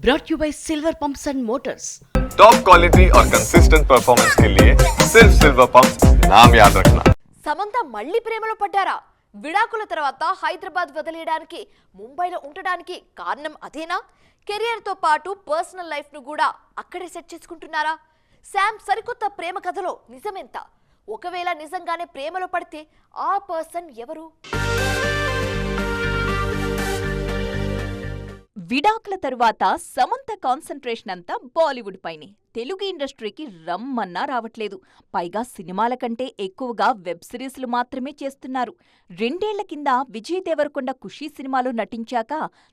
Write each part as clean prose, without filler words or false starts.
brought you by Silver Pumps and Motors. Top quality और consistent performance के लिए सिर्फ सिल्वर पंप्स नाम याद रखना. సమంత మళ్ళీ ప్రేమలో పడ్డారా? విడాకుల తర్వాత హైదరాబాద్ వదిలేయడానికి, ముంబైలో ఉండడానికి కారణం అదేనా? కెరియర్ తో పాటు పర్సనల్ లైఫ్ ను కూడా అక్కడే సెట్ చేసుకుంటున్నారా? శామ్ సరికొత్త ప్రేమ కథలో నిజమెంత? ఒకవేళ నిజంగానే ప్రేమలో పడితే ఆ పర్సన్ ఎవరు? విడాకుల తరువాత సమంత కాన్సంట్రేషన్ అంతా బాలీవుడ్ పైనే. తెలుగు ఇండస్ట్రీకి రమ్మన్నా రావట్లేదు. పైగా సినిమాల కంటే ఎక్కువగా వెబ్ సిరీస్లు మాత్రమే చేస్తున్నారు. 2 ఏళ్ల కింద విజయ్ దేవరకొండ ఖుషీ సినిమాలో నటించాక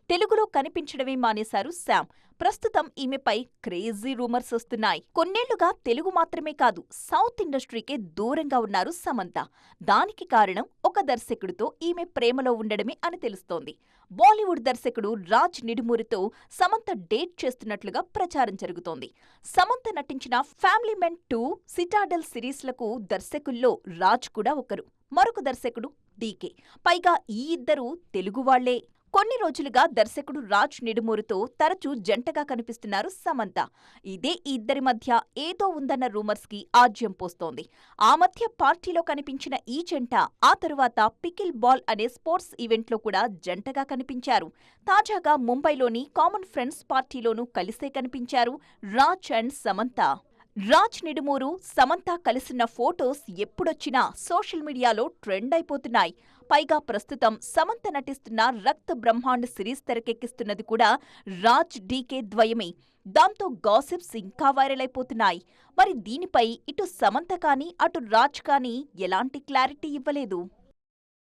తెలుగులో కనిపించడమే మానేశారు శామ్. ప్రస్తుతం ఈమెపై క్రేజీ రూమర్స్ వస్తున్నాయి. కొన్నేళ్లుగా తెలుగు మాత్రమే కాదు, సౌత్ ఇండస్ట్రీకే దూరంగా ఉన్నారు సమంత. దానికి కారణం ఒక దర్శకుడితో ఈమె ప్రేమలో ఉండడమే అని తెలుస్తోంది. బాలీవుడ్ దర్శకుడు రాజ్ నిడుమూరితో సమంత డేట్ చేస్తున్నట్లుగా ప్రచారం జరుగుతోంది. సమంత నటించిన ఫ్యామిలీ మెన్ 2, సిటాడెల్ సిరీస్లకు దర్శకుల్లో రాజ్ కూడా ఒకరు. మరొక దర్శకుడు డీకే. పైగా ఈ ఇద్దరూ తెలుగువాళ్లే. కొన్ని రోజులుగా దర్శకుడు రాజ్ నిడుమూరితో తరచూ జంటగా కనిపిస్తున్నారు సమంత. ఇదే ఈ ఇద్దరి మధ్య ఏదో ఉందన్న రూమర్స్ కి ఆజ్యం పోస్తోంది. ఆ మధ్య పార్టీలో కనిపించిన ఈ జంట ఆ తరువాత పికిల్ బాల్ అనే స్పోర్ట్స్ ఈవెంట్లో కూడా జంటగా కనిపించారు. తాజాగా ముంబైలోని కామన్ ఫ్రెండ్స్ పార్టీలోనూ కలిసే కనిపించారు రాజ్ అండ్ సమంత. రాజ్ నిడుమూరు, సమంత కలిసిన ఫోటోస్ ఎప్పుడొచ్చినా సోషల్ మీడియాలో ట్రెండ్ అయిపోతున్నాయి. పైగా ప్రస్తుతం సమంత నటిస్తున్న రక్త్ బ్రహ్మాండ్ సిరీస్ తెరకెక్కిస్తున్నది కూడా రాజ్ డీకే ద్వయమే. దాంతో గాసిప్స్ ఇంకా వైరల్ అయిపోతున్నాయి. మరి దీనిపై ఇటు సమంత కానీ అటు రాజ్ కానీ ఎలాంటి క్లారిటీ ఇవ్వలేదు.